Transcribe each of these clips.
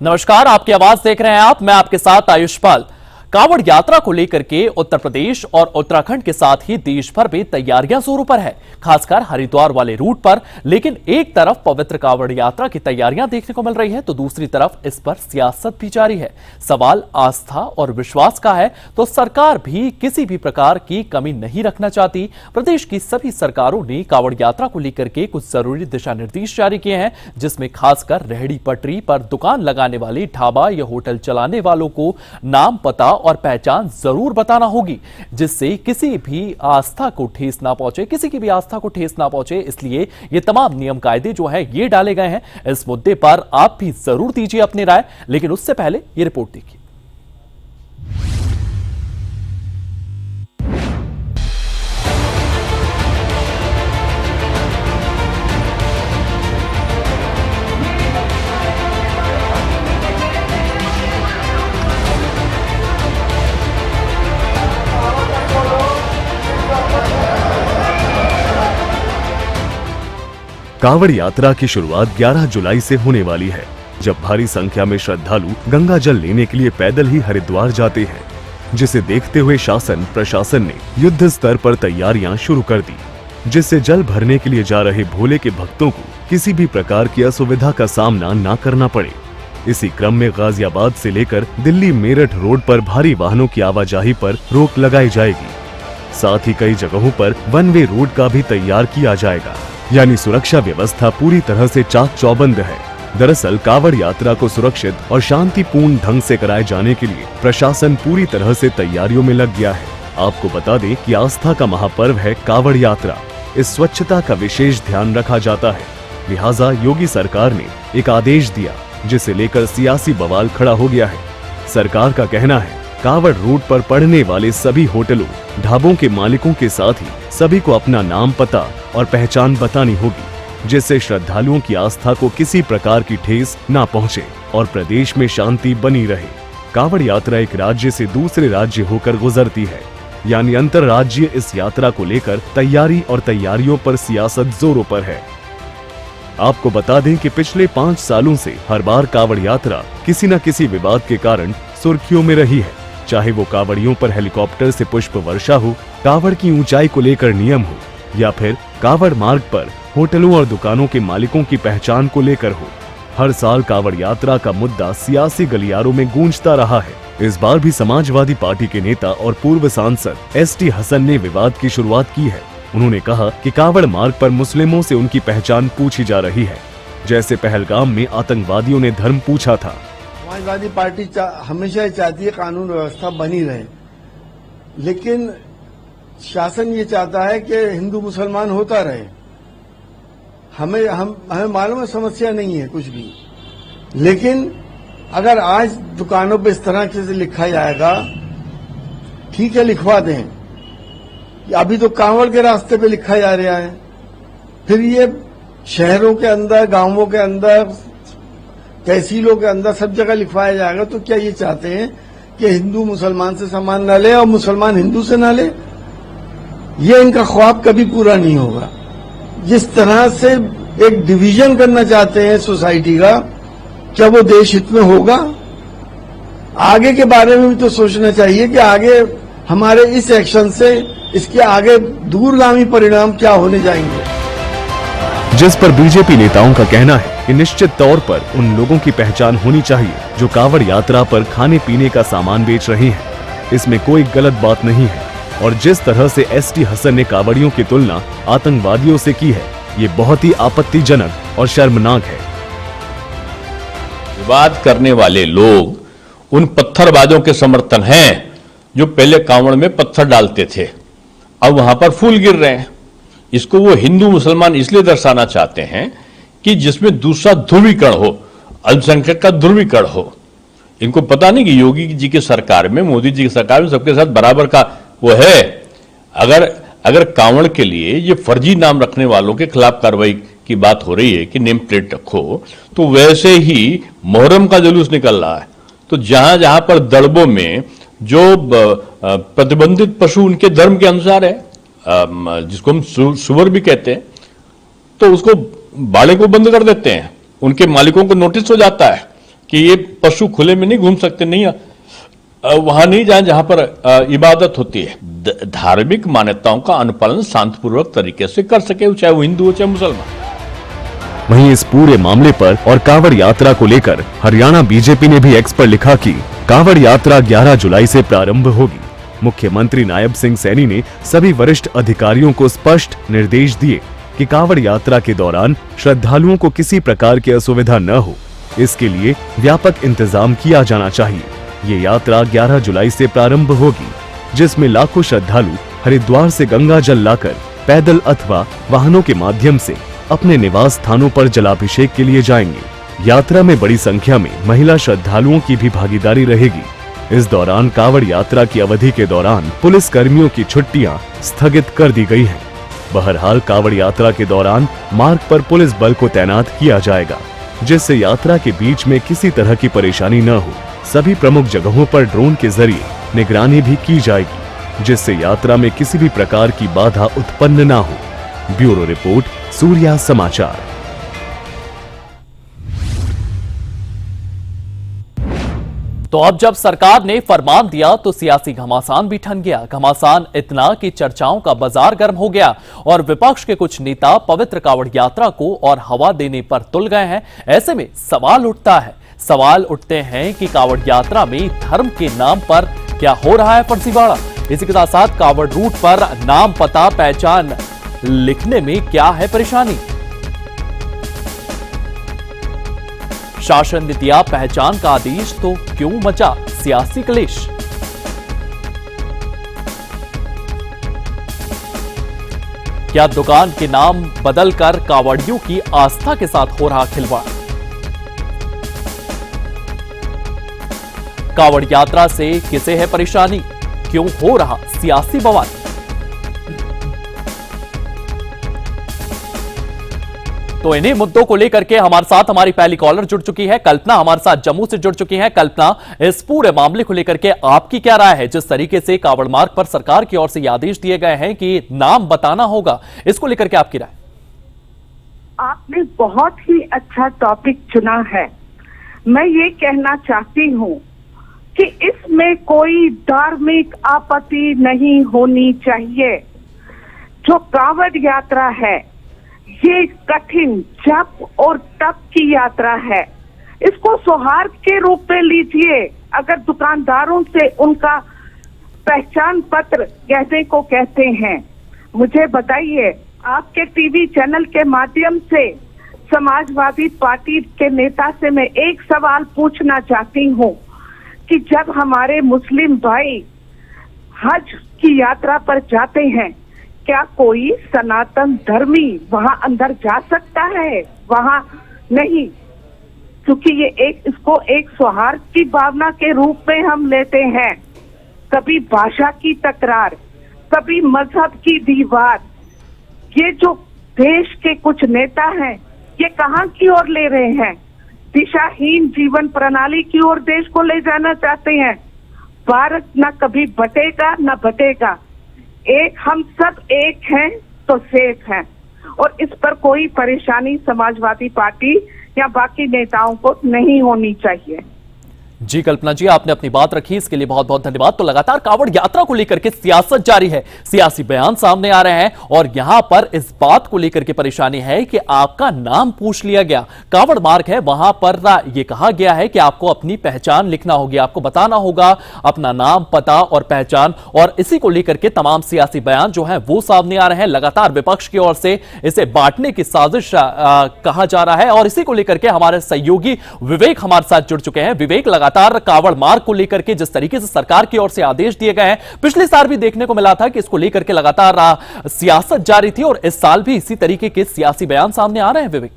नमस्कार, आपकी आवाज देख रहे हैं आप, मैं आपके साथ आयुष्पाल। कांवड़ यात्रा को लेकर के उत्तर प्रदेश और उत्तराखंड के साथ ही देश भर में तैयारियां जोरों पर है, खासकर हरिद्वार वाले रूट पर। लेकिन एक तरफ पवित्र कांवड़ यात्रा की तैयारियां देखने को मिल रही है, तो दूसरी तरफ इस पर सियासत भी जारी है। सवाल आस्था और विश्वास का है, तो सरकार भी किसी भी प्रकार की कमी नहीं रखना चाहती। प्रदेश की सभी सरकारों ने कांवड़ यात्रा को लेकर के कुछ जरूरी दिशा निर्देश जारी किए हैं, जिसमें खासकर रेहड़ी पटरी पर दुकान लगाने वाले, ढाबा या होटल चलाने वालों को नाम, पता और पहचान जरूर बताना होगी, जिससे किसी भी आस्था को ठेस ना पहुंचे, किसी की भी आस्था को ठेस ना पहुंचे। इसलिए ये तमाम नियम कायदे जो है ये डाले गए हैं। इस मुद्दे पर आप भी जरूर दीजिए अपनी राय, लेकिन उससे पहले ये रिपोर्ट देखिए। कांवड़ यात्रा की शुरुआत 11 जुलाई से होने वाली है, जब भारी संख्या में श्रद्धालु गंगा जल लेने के लिए पैदल ही हरिद्वार जाते हैं, जिसे देखते हुए शासन प्रशासन ने युद्ध स्तर पर तैयारियां शुरू कर दी, जिससे जल भरने के लिए जा रहे भोले के भक्तों को किसी भी प्रकार की असुविधा का सामना न करना पड़े। इसी क्रम में गाजियाबाद से लेकर दिल्ली मेरठ रोड पर भारी वाहनों की आवाजाही पर रोक लगाई जाएगी। साथ ही कई जगहों पर वन वे रोड का भी तैयार किया जाएगा, यानी सुरक्षा व्यवस्था पूरी तरह से चाक चौबंद है। दरअसल कांवड़ यात्रा को सुरक्षित और शांतिपूर्ण ढंग से कराए जाने के लिए प्रशासन पूरी तरह से तैयारियों में लग गया है। आपको बता दें कि आस्था का महापर्व है कांवड़ यात्रा। इस स्वच्छता का विशेष ध्यान रखा जाता है, लिहाजा योगी सरकार ने एक आदेश दिया, जिसे लेकर सियासी बवाल खड़ा हो गया है। सरकार का कहना है, कांवड़ रूट पर पड़ने वाले सभी होटलों, ढाबों के मालिकों के साथ ही सभी को अपना नाम, पता और पहचान बतानी होगी, जिससे श्रद्धालुओं की आस्था को किसी प्रकार की ठेस ना पहुंचे और प्रदेश में शांति बनी रहे। कांवड़ यात्रा एक राज्य से दूसरे राज्य होकर गुजरती है, यानी अंतर्राज्यीय इस यात्रा को लेकर तैयारी और तैयारियों पर सियासत जोरों पर है। आपको बता दें कि पिछले 5 सालों से हर बार कांवड़ यात्रा किसी न किसी विवाद के कारण सुर्खियों में रही है, चाहे वो कांवड़ियों पर हेलीकॉप्टर से पुष्प वर्षा हो, कांवड़ की ऊंचाई को लेकर नियम हो, या फिर कांवड़ मार्ग पर होटलों और दुकानों के मालिकों की पहचान को लेकर हो। हर साल कांवड़ यात्रा का मुद्दा सियासी गलियारों में गूंजता रहा है। इस बार भी समाजवादी पार्टी के नेता और पूर्व सांसद एसटी हसन ने विवाद की शुरुआत की है। उन्होंने कहा कि कांवड़ मार्ग पर मुस्लिमों से उनकी पहचान पूछी जा रही है, जैसे पहलगाम में आतंकवादियों ने धर्म पूछा था। समाजवादी पार्टी हमेशा चाहती है कानून व्यवस्था बनी रहे, लेकिन शासन ये चाहता है कि हिंदू मुसलमान होता रहे। हमें मालूम है समस्या नहीं है कुछ भी, लेकिन अगर आज दुकानों पे इस तरह से लिखा जाएगा, ठीक है लिखवा दें, अभी तो कांवड़ के रास्ते पे लिखा जा रहा है, फिर ये शहरों के अंदर, गांवों के अंदर, तहसीलों के अंदर सब जगह लिखवाया जाएगा। तो क्या ये चाहते हैं कि हिंदू मुसलमान से सम्मान न ले और मुसलमान हिंदू से न ले? ये इनका ख्वाब कभी पूरा नहीं होगा। जिस तरह से एक डिवीजन करना चाहते हैं सोसाइटी का, क्या वो देश हित में होगा? आगे के बारे में भी तो सोचना चाहिए कि आगे हमारे इस एक्शन से इसके आगे दूरगामी परिणाम क्या होने जाएंगे। जिस पर बीजेपी नेताओं का कहना है कि निश्चित तौर पर उन लोगों की पहचान होनी चाहिए जो कांवड़ यात्रा पर खाने पीने का सामान बेच रहे हैं। इसमें कोई गलत बात नहीं है, और जिस तरह से एसटी हसन ने कांवड़ियों की तुलना आतंकवादियों से की है, ये बहुत ही आपत्तिजनक और शर्मनाक है। विवाद करने वाले लोग उन पत्थरबाजों के समर्थन हैं जो पहले कांवड़ में पत्थर डालते थे, अब वहां पर फूल गिर रहे हैं। इसको वो हिंदू मुसलमान इसलिए दर्शाना चाहते हैं कि जिसमें दूसरा ध्रुवीकरण हो, अल्पसंख्यक का ध्रुवीकरण हो। इनको पता नहीं कि योगी जी की सरकार में, मोदी जी की सरकार में सबके साथ बराबर का वो है। अगर कांवड़ के लिए ये फर्जी नाम रखने वालों के खिलाफ कार्रवाई की बात हो रही है कि नेम प्लेट रखो, तो वैसे ही मोहर्रम का जुलूस निकल रहा है। तो जहां जहां पर दड़बों में जो प्रतिबंधित पशु उनके धर्म के अनुसार है, जिसको हम सुअर भी कहते हैं, तो उसको बाड़े को बंद कर देते हैं, उनके मालिकों को नोटिस हो जाता है कि ये पशु खुले में नहीं घूम सकते, नहीं वहां नहीं जाए जहां पर इबादत होती है। धार्मिक मान्यताओं का अनुपालन शांतिपूर्वक तरीके से कर सके, चाहे वो हिंदू हो चाहे मुसलमान। वहीं इस पूरे मामले पर और कांवड़ यात्रा को लेकर हरियाणा बीजेपी ने भी एक्स पर लिखा कि कांवड़ यात्रा 11 जुलाई से प्रारंभ होगी। मुख्यमंत्री नायब सिंह सैनी ने सभी वरिष्ठ अधिकारियों को स्पष्ट निर्देश दिए कि कांवड़ यात्रा के दौरान श्रद्धालुओं को किसी प्रकार की असुविधा न हो, इसके लिए व्यापक इंतजाम किया जाना चाहिए। ये यात्रा 11 जुलाई से प्रारंभ होगी, जिसमें लाखों श्रद्धालु हरिद्वार से गंगा जल लाकर पैदल अथवा वाहनों के माध्यम से अपने निवास स्थानों पर जलाभिषेक के लिए जाएंगे। यात्रा में बड़ी संख्या में महिला श्रद्धालुओं की भी भागीदारी रहेगी। इस दौरान कांवड़ यात्रा की अवधि के दौरान पुलिस कर्मियों की छुट्टियां स्थगित कर दी गई हैं। बहरहाल कांवड़ यात्रा के दौरान मार्ग पर पुलिस बल को तैनात किया जाएगा, जिससे यात्रा के बीच में किसी तरह की परेशानी न हो। सभी प्रमुख जगहों पर ड्रोन के जरिए निगरानी भी की जाएगी, जिससे यात्रा में किसी भी प्रकार की बाधा उत्पन्न न हो। ब्यूरो रिपोर्ट, सूर्या समाचार। तो अब जब सरकार ने फरमान दिया तो सियासी घमासान भी ठन गया। घमासान इतना कि चर्चाओं का बाजार गर्म हो गया और विपक्ष के कुछ नेता पवित्र कांवड़ यात्रा को और हवा देने पर तुल गए हैं। ऐसे में सवाल उठते हैं कि कांवड़ यात्रा में धर्म के नाम पर क्या हो रहा है फर्जीवाड़ा। इसी के साथ साथ कांवड़ रूट पर नाम, पता, पहचान लिखने में क्या है परेशानी। शासन ने दिया पहचान का आदेश तो क्यों मचा सियासी क्लेश। क्या दुकान के नाम बदलकर कांवड़ियों की आस्था के साथ हो रहा खिलवाड़। कांवड़ यात्रा से किसे है परेशानी, क्यों हो रहा सियासी बवाल। तो इन्हीं मुद्दों को लेकर के हमारे साथ हमारी पहली कॉलर जुड़ चुकी है, कल्पना हमारे साथ जम्मू से जुड़ चुकी है। कल्पना, इस पूरे मामले को लेकर के आपकी क्या राय है? जिस तरीके से कांवड़ मार्ग पर सरकार की ओर से आदेश दिए गए हैं कि नाम बताना होगा, इसको लेकर के आपकी राय? आपने बहुत ही अच्छा टॉपिक चुना है। मैं ये कहना चाहती हूँ कि इसमें कोई धार्मिक आपत्ति नहीं होनी चाहिए। जो कांवड़ यात्रा है ये कठिन जप और तप की यात्रा है। इसको सौहार्द के रूप में लीजिए। अगर दुकानदारों से उनका पहचान पत्र कहते हैं, मुझे बताइए, आपके टीवी चैनल के माध्यम से समाजवादी पार्टी के नेता से मैं एक सवाल पूछना चाहती हूँ कि जब हमारे मुस्लिम भाई हज की यात्रा पर जाते हैं, क्या कोई सनातन धर्मी वहां अंदर जा सकता है? वहां नहीं, क्योंकि इसको एक सौहार्द की भावना के रूप में हम लेते हैं। कभी भाषा की तकरार, कभी मजहब की दीवार। ये जो देश के कुछ नेता हैं, ये कहाँ की ओर ले रहे हैं? दिशाहीन जीवन प्रणाली की ओर देश को ले जाना चाहते हैं। भारत न कभी बटेगा न बटेगा। हम सब एक हैं तो सेफ हैं, और इस पर कोई परेशानी समाजवादी पार्टी या बाकी नेताओं को नहीं होनी चाहिए। जी कल्पना जी, आपने अपनी बात रखी, इसके लिए बहुत बहुत धन्यवाद। तो लगातार कांवड़ यात्रा को लेकर के सियासत जारी है, सियासी बयान सामने आ रहे हैं और यहां पर इस बात को लेकर के परेशानी है कि आपका नाम पूछ लिया गया। कांवड़ मार्ग है, वहां पर यह कहा गया है कि आपको अपनी पहचान लिखना होगी, आपको बताना होगा अपना नाम, पता और पहचान, और इसी को लेकर के तमाम सियासी बयान जो है वो सामने आ रहे हैं। लगातार विपक्ष की ओर से इसे बांटने की साजिश कहा जा रहा है और इसी को लेकर के हमारे सहयोगी विवेक हमारे साथ जुड़ चुके हैं। विवेक, लगातार कांवड़ मार्ग को लेकर के जिस तरीके से सरकार की ओर से आदेश दिए गए हैं, पिछले साल भी देखने को मिला था कि इसको लेकर के लगातार सियासत जारी थी और इस साल भी इसी तरीके के सियासी बयान सामने आ रहे हैं। विवेक,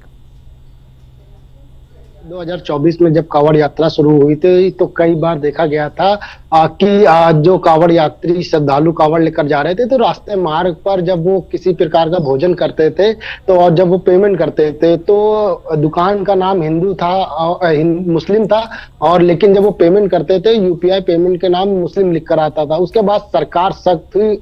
2024 में जब कांवड़ यात्रा शुरू हुई थी तो कई बार देखा गया था कि जो कांवड़ यात्री श्रद्धालु कांवड़ लेकर जा रहे थे, तो रास्ते मार्ग पर जब वो किसी प्रकार का भोजन करते थे तो और जब वो पेमेंट करते थे तो दुकान का नाम हिंदू था, मुस्लिम था, और लेकिन जब वो पेमेंट करते थे यूपीआई पेमेंट के नाम मुस्लिम लिख कर आता था। उसके बाद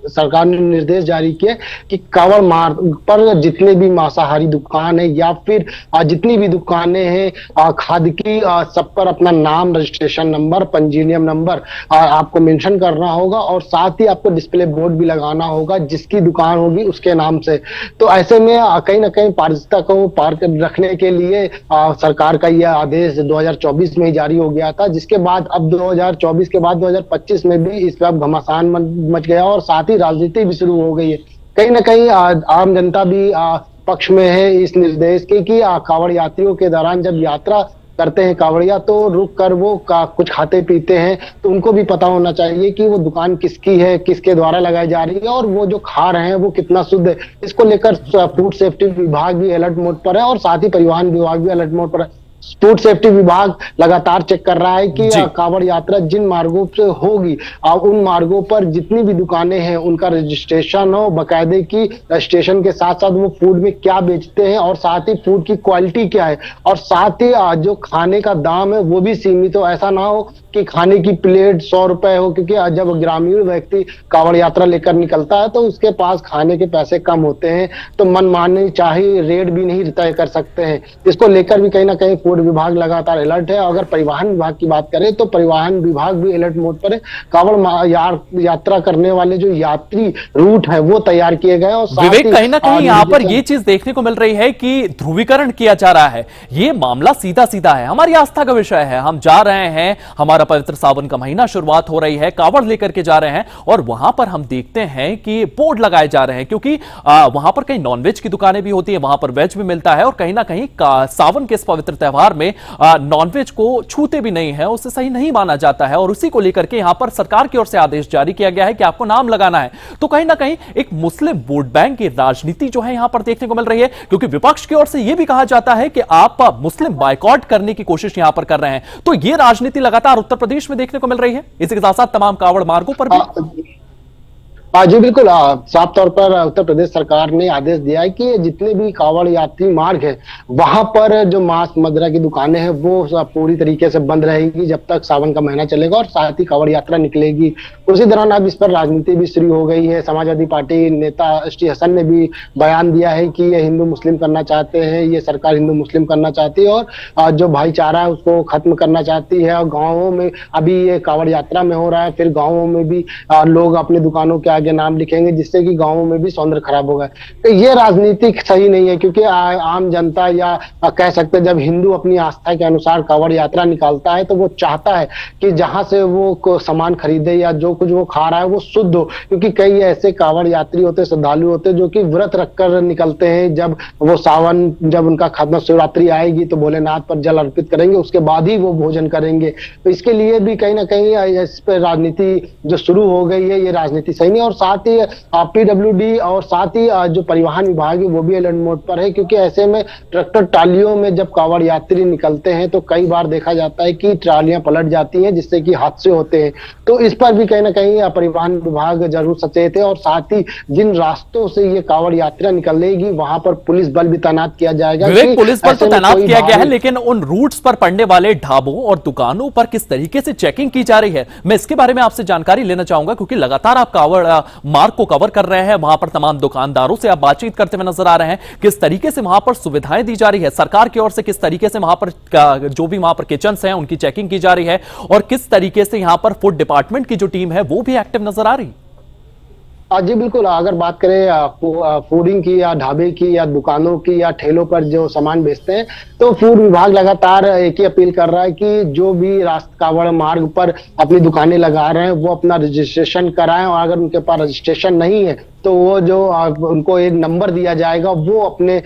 सरकार ने निर्देश जारी किए कि कांवड़ मार्ग पर जितने भी मांसाहारी दुकान है या फिर जितनी भी दुकानें हैं खाद्य की, सब पर अपना नाम, रजिस्ट्रेशन नंबर, पंजीयन नंबर आपको मेंशन करना होगा, और साथ ही आपको डिस्प्ले बोर्ड भी लगाना होगा जिसकी दुकान होगी उसके नाम से। तो ऐसे में कहीं ना कहीं पारदर्शिता को पार रखने के लिए सरकार का यह आदेश 2024 में ही जारी हो गया था, जिसके बाद अब 2024 के बाद 2025 में भी इस पर घमासान मच गया और साथ ही राजनीति भी शुरू हो गई है। कहीं ना कहीं आम जनता भी पक्ष में है इस निर्देश के कि कांवड़ यात्रियों के दौरान जब यात्रा करते हैं कांवड़िया तो रुक कर वो कुछ खाते पीते हैं, तो उनको भी पता होना चाहिए कि वो दुकान किसकी है, किसके द्वारा लगाई जा रही है, और वो जो खा रहे हैं वो कितना शुद्ध है। इसको लेकर फूड सेफ्टी विभाग भी अलर्ट मोड पर है और साथ ही परिवहन विभाग भी अलर्ट मोड पर है। फूड सेफ्टी विभाग लगातार चेक कर रहा है कि कांवड़ यात्रा जिन मार्गों से होगी उन मार्गों पर जितनी भी दुकानें हैं उनका रजिस्ट्रेशन हो, बाकायदे की रजिस्ट्रेशन के साथ साथ वो फूड में क्या बेचते हैं और साथ ही फूड की क्वालिटी क्या है, और साथ ही जो खाने का दाम है वो भी सीमित हो। ऐसा ना हो कि खाने की प्लेट 100 रुपए हो, क्योंकि जब ग्रामीण व्यक्ति कांवड़ यात्रा लेकर निकलता है तो उसके पास खाने के पैसे कम होते हैं, तो मनमाने चाहे रेट भी नहीं तय कर सकते हैं। इसको लेकर भी कहीं ना कहीं फूड विभाग लगातार अलर्ट है। अगर परिवहन विभाग की बात करें तो परिवहन विभाग भी अलर्ट मोड पर है। कांवड़ यात्रा करने वाले जो यात्री रूट है वो तैयार किए गए, और विवेक कहीं ना कहीं यहाँ पर ये चीज देखने को मिल रही है कि ध्रुवीकरण किया जा रहा है। ये मामला सीधा सीधा है, हमारी आस्था का विषय है। हम जा रहे हैं, हमारा पवित्र सावन का महीना शुरुआत हो रही है, कांवड़ लेकर के जा रहे हैं और वहां पर हम देखते हैं कि बोर्ड लगाए जा रहे हैं, क्योंकि वहां पर कहीं नॉनवेज की दुकानें भी होती है, वहां पर वेज भी मिलता है, और कहीं ना कहीं सावन के इस पवित्र त्यौहार में नॉनवेज को छूते भी नहीं है, उससे सही नहीं माना जाता है। और उसी को लेकर के यहां पर सरकार की ओर से आदेश जारी किया गया है कि आपको नाम लगाना है। तो कहीं ना कहीं एक मुस्लिम वोट बैंक की राजनीति जो है यहां पर देखने को मिल रही है, क्योंकि विपक्ष की ओर से यह भी कहा जाता है कि आप मुस्लिम बायकॉट करने की कोशिश यहां पर कर रहे हैं। तो यह राजनीति लगातार उत्तर प्रदेश में देखने को मिल रही है, इसी के साथ साथ तमाम कांवड़ मार्गों पर भी। जी बिल्कुल, साफ तौर पर उत्तर प्रदेश सरकार ने आदेश दिया है कि जितने भी कांवड़ यात्री मार्ग है वहां पर जो मांस मदिरा की दुकानें हैं वो पूरी तरीके से बंद रहेगी जब तक सावन का महीना चलेगा, और साथ ही कांवड़ यात्रा निकलेगी। उसी दौरान अब इस पर राजनीति भी शुरू हो गई है। समाजवादी पार्टी नेता एसटी हसन ने भी बयान दिया है कि ये हिंदू मुस्लिम करना चाहते हैं, ये सरकार हिंदू मुस्लिम करना चाहती है और जो भाईचारा है उसको खत्म करना चाहती है। और गाँवों में अभी ये कांवड़ यात्रा में हो रहा है, फिर गाँवों में भी लोग अपनी दुकानों के आगे नाम लिखेंगे जिससे कि गांवों में भी सौंदर्य खराब होगा। तो ये राजनीति सही नहीं है, क्योंकि आम जनता या कह सकते हैं जब हिंदू अपनी आस्था के अनुसार कांवड़ यात्रा निकालता है तो वो चाहता है कि जहां से वो सामान खरीदे या जो कुछ वो खा रहा है वो शुद्ध हो, क्योंकि कई ऐसे कांवड़ यात्री होते, श्रद्धालु होते जो कि व्रत रखकर निकलते हैं। जब वो सावन, जब उनका खत्म शिवरात्रि आएगी तो भोलेनाथ पर जल अर्पित करेंगे, उसके बाद ही वो भोजन करेंगे। तो इसके लिए भी कहीं ना कहीं इस पर राजनीति जो शुरू हो गई है, ये राजनीति सही नहीं। और साथ ही पीडब्ल्यूडी और साथ ही जो परिवहन विभाग है वो भी अलर्ट मोड पर है, क्योंकि ऐसे में ट्रैक्टर ट्रालियों में जब कांवड़ यात्री निकलते हैं तो कई बार देखा जाता है कि ट्रालियां पलट जाती हैं जिससे कि हादसे होते हैं। तो इस पर भी कहीं ना कहीं परिवहन विभाग जरूर सचेत है, और साथ ही जिन रास्तों से ये कांवड़ यात्रा निकलेगी वहां पर पुलिस बल भी तैनात किया जाएगा। पुलिस बल तो तैनात किया गया है, लेकिन उन रूट्स पर पड़ने वाले ढाबों और दुकानों पर किस तरीके से चेकिंग की जा रही है, मैं इसके बारे में आपसे जानकारी लेना चाहूंगा, क्योंकि लगातार आप कांवड़ मार्ग को कवर कर रहे हैं, वहां पर तमाम दुकानदारों से आप बातचीत करते हुए नजर आ रहे हैं। किस तरीके से वहां पर सुविधाएं दी जा रही है सरकार की ओर से, किस तरीके से वहां पर जो भी वहां पर किचन्स हैं उनकी चेकिंग की जा रही है, और किस तरीके से यहां पर फूड डिपार्टमेंट की जो टीम है वो भी एक्टिव नजर आ रही है? जी बिल्कुल, अगर बात करें फूडिंग की या ढाबे की या दुकानों की या ठेलों पर जो सामान बेचते हैं, तो फूड विभाग लगातार एक ही अपील कर रहा है कि जो भी कांवड़ मार्ग पर अपनी दुकानें लगा रहे हैं वो अपना रजिस्ट्रेशन कराएं, और अगर उनके पास रजिस्ट्रेशन नहीं है तो वो जो उनको एक नंबर दिया जाएगा वो अपने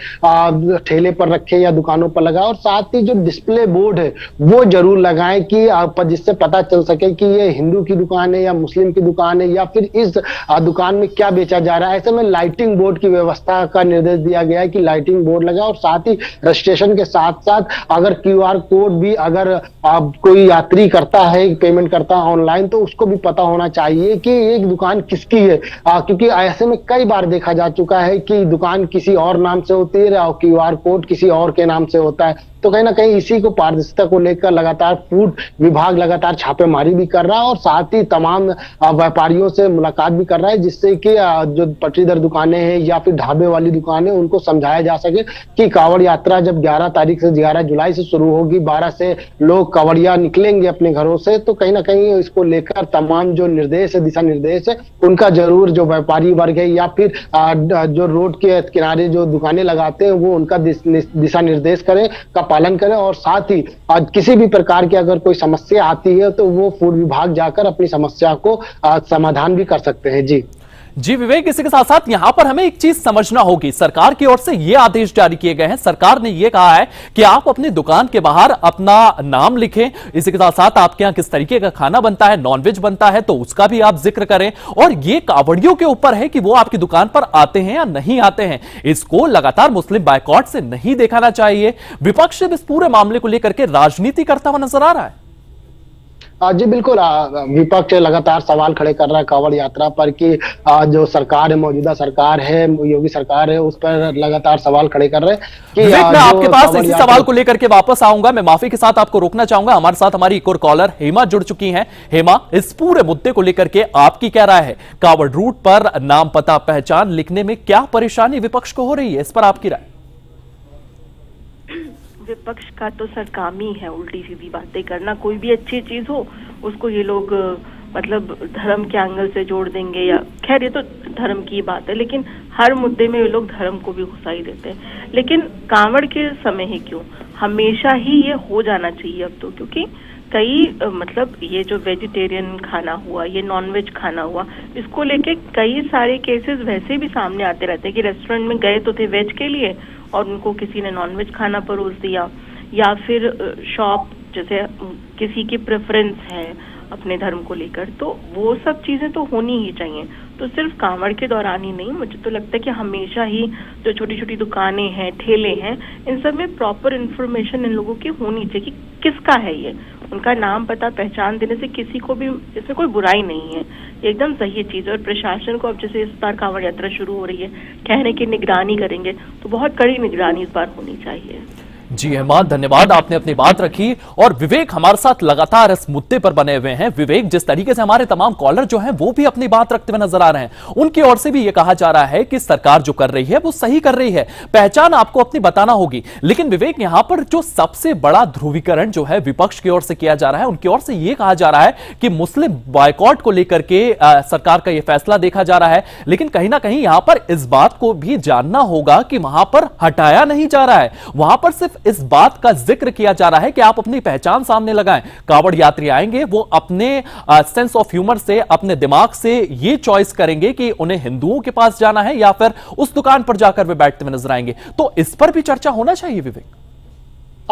ठेले पर रखे या दुकानों पर लगाए, और साथ ही जो डिस्प्ले बोर्ड है वो जरूर लगाएं कि जिससे पता चल सके कि ये हिंदू की दुकान है या मुस्लिम की दुकान है, या फिर इस दुकान में क्या बेचा जा रहा है। ऐसे में लाइटिंग बोर्ड की व्यवस्था का निर्देश दिया गया है कि लाइटिंग बोर्ड लगाए, और साथ ही रजिस्ट्रेशन के साथ साथ अगर QR कोड भी अगर कोई यात्री करता है, पेमेंट करता है ऑनलाइन, तो उसको भी पता होना चाहिए कि एक दुकान किसकी है, क्योंकि ऐसे में कई बार देखा जा चुका है कि दुकान किसी और नाम से होती है और QR कोड किसी और के नाम से होता है। तो कहीं ना कहीं इसी को पारदर्शिता को लेकर लगातार फूड विभाग लगातार छापेमारी भी कर रहा है, और साथ ही तमाम व्यापारियों से मुलाकात भी कर रहा है, जिससे कि जो पटरीदर दुकानें हैं या फिर ढाबे वाली दुकानें, उनको समझाया जा सके कि कांवड़ यात्रा जब 11 तारीख से 11 जुलाई से शुरू होगी, 12 से लोग कांवड़िया निकलेंगे अपने घरों से, तो कहीं ना कहीं इसको लेकर तमाम जो निर्देश है, दिशा निर्देश है, उनका जरूर जो व्यापारी वर्ग है या फिर जो रोड के किनारे जो दुकानें लगाते हैं वो उनका दिशा निर्देश करें, का पालन करें, और साथ ही किसी भी प्रकार की अगर कोई समस्या आती है तो वो फूड विभाग जाकर अपनी समस्या को समाधान भी कर सकते हैं। जी विवेक, इसी के साथ साथ यहां पर हमें एक चीज समझना होगी, सरकार की ओर से ये आदेश जारी किए गए हैं, सरकार ने ये कहा है कि आप अपनी दुकान के बाहर अपना नाम लिखें, इसी के साथ साथ आपके यहां किस तरीके का खाना बनता है, नॉनवेज बनता है तो उसका भी आप जिक्र करें, और ये कांवड़ियों के ऊपर है कि वो आपकी दुकान पर आते हैं या नहीं आते हैं। इसको लगातार मुस्लिम बायकॉट से नहीं दिखाना चाहिए। विपक्ष इस पूरे मामले को लेकर के राजनीति करता हुआ नजर आ रहा है। जी बिल्कुल, विपक्ष लगातार सवाल खड़े कर रहा है कांवड़ यात्रा पर कि जो सरकार है, मौजूदा सरकार है, योगी सरकार है, उस पर लगातार सवाल खड़े कर रहे हैं कि मैं आपके पास इसी सवाल को लेकर के वापस आऊंगा। मैं माफी के साथ आपको रोकना चाहूंगा, हमारे साथ हमारी एक और कॉलर हेमा जुड़ चुकी हैं। हेमा, इस पूरे मुद्दे को लेकर के आपकी क्या राय है? कांवड़ रूट पर नाम पता पहचान लिखने में क्या परेशानी विपक्ष को हो रही है, इस पर आपकी राय? विपक्ष का तो सर काम ही है उल्टी सीधी बातें करना। कोई भी अच्छी चीज हो उसको ये लोग मतलब धर्म के एंगल से जोड़ देंगे, या खैर ये तो धर्म की बात है, लेकिन हर मुद्दे में ये लोग धर्म को भी घुसा ही देते हैं। लेकिन कांवड़ के समय ही क्यों, हमेशा ही ये हो जाना चाहिए अब तो, क्योंकि कई मतलब ये जो वेजिटेरियन खाना हुआ, ये नॉनवेज खाना हुआ, इसको लेके कई सारे केसेस वैसे भी सामने आते रहते हैं कि रेस्टोरेंट में गए तो थे वेज के लिए और उनको किसी ने नॉनवेज खाना परोस दिया, या फिर शॉप जैसे किसी की प्रेफरेंस है अपने धर्म को लेकर, तो वो सब चीजें तो होनी ही चाहिए। तो सिर्फ कांवड़ के दौरान ही नहीं, मुझे तो लगता है कि हमेशा ही जो छोटी छोटी दुकानें हैं, ठेले हैं, इन सब में प्रॉपर इन्फॉर्मेशन इन लोगों की होनी चाहिए कि किसका है ये, उनका नाम पता पहचान देने से किसी को भी इसमें कोई बुराई नहीं है, एकदम सही चीज है। और प्रशासन को अब जैसे इस बार कांवड़ यात्रा शुरू हो रही है, कह रहे कि निगरानी करेंगे, तो बहुत कड़ी निगरानी इस बार होनी चाहिए। जी हेमा, धन्यवाद, आपने अपनी बात रखी। और विवेक हमारे साथ लगातार इस मुद्दे पर बने हुए हैं। विवेक, जिस तरीके से हमारे तमाम कॉलर जो हैं वो भी अपनी बात रखते हुए नजर आ रहे हैं, उनकी ओर से भी ये कहा जा रहा है कि सरकार जो कर रही है वो सही कर रही है, पहचान आपको अपनी बताना होगी। लेकिन विवेक, यहां पर जो सबसे बड़ा ध्रुवीकरण जो है विपक्ष की ओर से किया जा रहा है, उनकी ओर से यह कहा जा रहा है कि मुस्लिम बॉयकॉट को लेकर के सरकार का यह फैसला देखा जा रहा है, लेकिन कहीं ना कहीं यहां पर इस बात को भी जानना होगा कि वहां पर हटाया नहीं जा रहा है, वहां पर सिर्फ इस बात का जिक्र किया जा रहा है कि आप अपनी पहचान सामने लगाएं। कांवड़ यात्री आएंगे, वो अपने सेंस ऑफ ह्यूमर से, अपने दिमाग से ये चॉइस करेंगे कि उन्हें हिंदुओं के पास जाना है या फिर उस दुकान पर जाकर वे बैठते हुए नजर आएंगे। तो इस पर भी चर्चा होना चाहिए विवेक।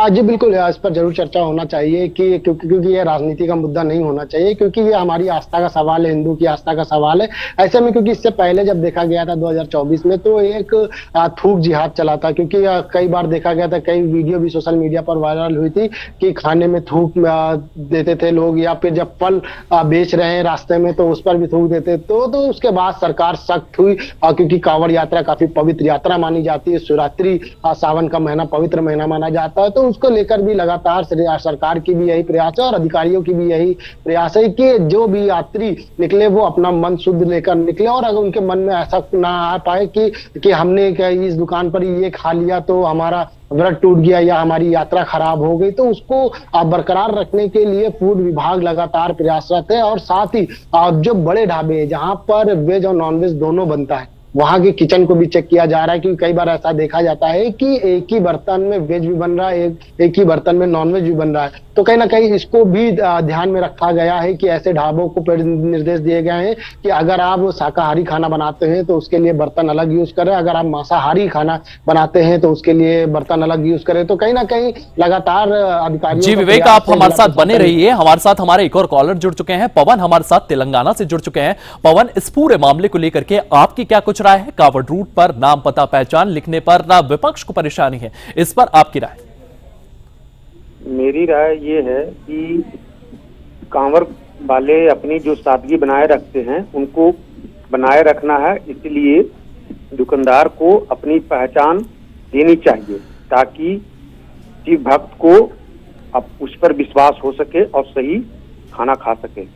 जी बिल्कुल, इस पर जरूर चर्चा होना चाहिए कि क्योंकि ये राजनीति का मुद्दा नहीं होना चाहिए, क्योंकि ये हमारी आस्था का सवाल है, हिंदू की आस्था का सवाल है। ऐसे में क्योंकि इससे पहले जब देखा गया था 2024 में, तो एक थूक जिहाद चला था, क्योंकि कई बार देखा गया था, कई वीडियो भी सोशल मीडिया पर वायरल हुई थी कि खाने में थूक देते थे लोग, या फिर जब फल बेच रहे हैं रास्ते में तो उस पर भी थूक देते। तो उसके बाद सरकार सख्त हुई, क्योंकि कांवड़ यात्रा काफी पवित्र यात्रा मानी जाती है, शिवरात्रि सावन का महीना पवित्र महीना माना जाता है, तो उसको लेकर भी लगातार सरकार की भी यही प्रयास है और अधिकारियों की भी यही प्रयास है कि जो भी यात्री निकले वो अपना मन शुद्ध लेकर निकले, और अगर उनके मन में ऐसा ना आ पाए कि हमने इस दुकान पर ये खा लिया तो हमारा व्रत टूट गया या हमारी यात्रा खराब हो गई, तो उसको बरकरार रखने के लिए फूड विभाग लगातार प्रयासरत है। और साथ ही जो बड़े ढाबे जहां पर वेज और नॉनवेज दोनों बनता है, वहां के किचन को भी चेक किया जा रहा है, क्योंकि कई बार ऐसा देखा जाता है कि एक ही बर्तन में वेज भी बन रहा है, एक ही बर्तन में नॉनवेज भी बन रहा है। तो कहीं ना कहीं इसको भी ध्यान में रखा गया है कि ऐसे ढाबों को निर्देश दिए गए हैं कि अगर आप शाकाहारी खाना बनाते हैं तो उसके लिए बर्तन अलग यूज करें, अगर आप मांसाहारी खाना बनाते हैं तो उसके लिए बर्तन अलग यूज करें। तो कहीं ना कहीं लगातार अधिकारियों जी विवेक, आप हमारे साथ बने रहिए। हमारे साथ हमारे एक और कॉलर जुड़ चुके हैं, पवन हमारे साथ तेलंगाना से जुड़ चुके हैं। पवन, इस पूरे मामले को लेकर के आपकी क्या कुछ राय है? कांवड़ रूट पर नाम पता पहचान लिखने पर ना विपक्ष को परेशानी है, इस पर आपकी राय? मेरी राय ये है कि कांवड़ वाले अपनी जो सादगी बनाए रखते हैं उनको बनाए रखना है, इसलिए दुकानदार को अपनी पहचान देनी चाहिए ताकि शिव भक्त को अब उस पर विश्वास हो सके और सही खाना खा सके।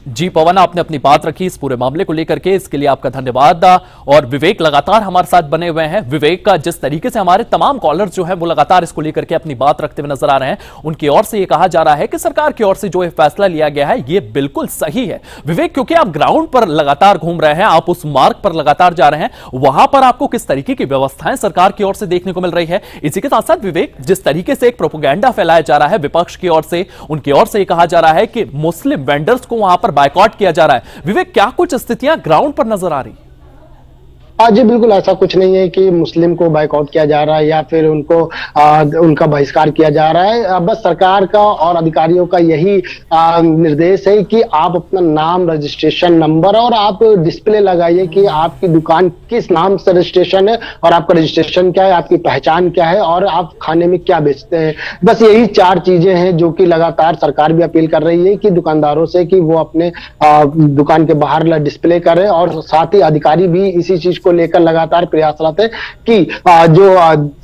जी पवन, आपने अपनी बात रखी इस पूरे मामले को लेकर के, इसके लिए आपका धन्यवाद। और विवेक लगातार हमारे साथ बने हुए हैं। विवेक का जिस तरीके से हमारे तमाम कॉलर जो हैं वो लगातार इसको लेकर के अपनी बात रखते हुए नजर आ रहे हैं, उनकी ओर से ये कहा जा रहा है कि सरकार की ओर से जो फैसला लिया गया है ये बिल्कुल सही है। विवेक, क्योंकि आप ग्राउंड पर लगातार घूम रहे हैं, आप उस मार्ग पर लगातार जा रहे हैं, वहां पर आपको किस तरीके की व्यवस्थाएं सरकार की ओर से देखने को मिल रही है? इसी के साथ साथ विवेक, जिस तरीके से एक प्रोपेगेंडा फैलाया जा रहा है विपक्ष की ओर से, उनकी ओर से यह कहा जा रहा है कि मुस्लिम वेंडर्स को वहां पर बायकॉट किया जा रहा है, विवेक क्या कुछ स्थितियां ग्राउंड पर नजर आ रही? जी बिल्कुल ऐसा कुछ नहीं है कि मुस्लिम को बाइकआउट किया जा रहा है या फिर उनको उनका बहिष्कार किया जा रहा है। बस सरकार का और अधिकारियों का यही निर्देश है कि आप अपना नाम, रजिस्ट्रेशन नंबर और आप डिस्प्ले लगाइए कि आपकी दुकान किस नाम से रजिस्ट्रेशन है और आपका रजिस्ट्रेशन क्या है, आपकी पहचान क्या है और आप खाने में क्या बेचते हैं। बस यही 4 चीजें हैं जो कि लगातार सरकार भी अपील कर रही है कि दुकानदारों से कि वो अपने दुकान के बाहर डिस्प्ले करें, और साथ ही अधिकारी भी इसी चीज को लेकर लगातार प्रयासरत है कि जो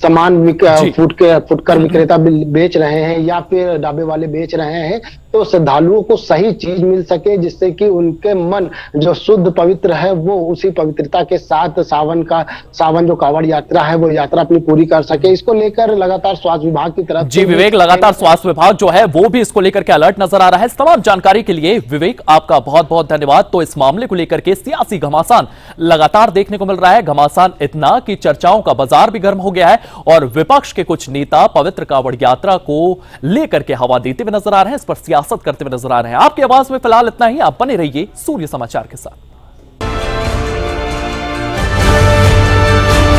सामान फुटकर विक्रेता बेच रहे हैं या फिर ढाबे वाले बेच रहे हैं तो श्रद्धालुओं को सही चीज मिल सके, जिससे कि उनके मन जो शुद्ध पवित्र है वो उसी पवित्रता के साथ सावन जो कांवड़ यात्रा है वो यात्रा अपनी पूरी कर सके। इसको लेकर लगातार स्वास्थ्य विभाग की तरफ जी विवेक, लगातार स्वास्थ्य विभाग जो है वो भी इसको लेकर के अलर्ट नजर आ रहा है। इस तमाम जानकारी के लिए विवेक आपका बहुत बहुत धन्यवाद। तो इस मामले को लेकर के सियासी घमासान लगातार देखने को मिल रहा है, घमासान इतना कि चर्चाओं का बाजार भी गर्म हो गया है और विपक्ष के कुछ नेता पवित्र कांवड़ यात्रा को लेकर के हवा देते हुए नजर आ रहे हैं, इस पर सियासत करते हुए नजर आ रहे हैं। आपकी आवाज में फिलहाल इतना ही। आप बने रहिए सूर्य समाचार के साथ।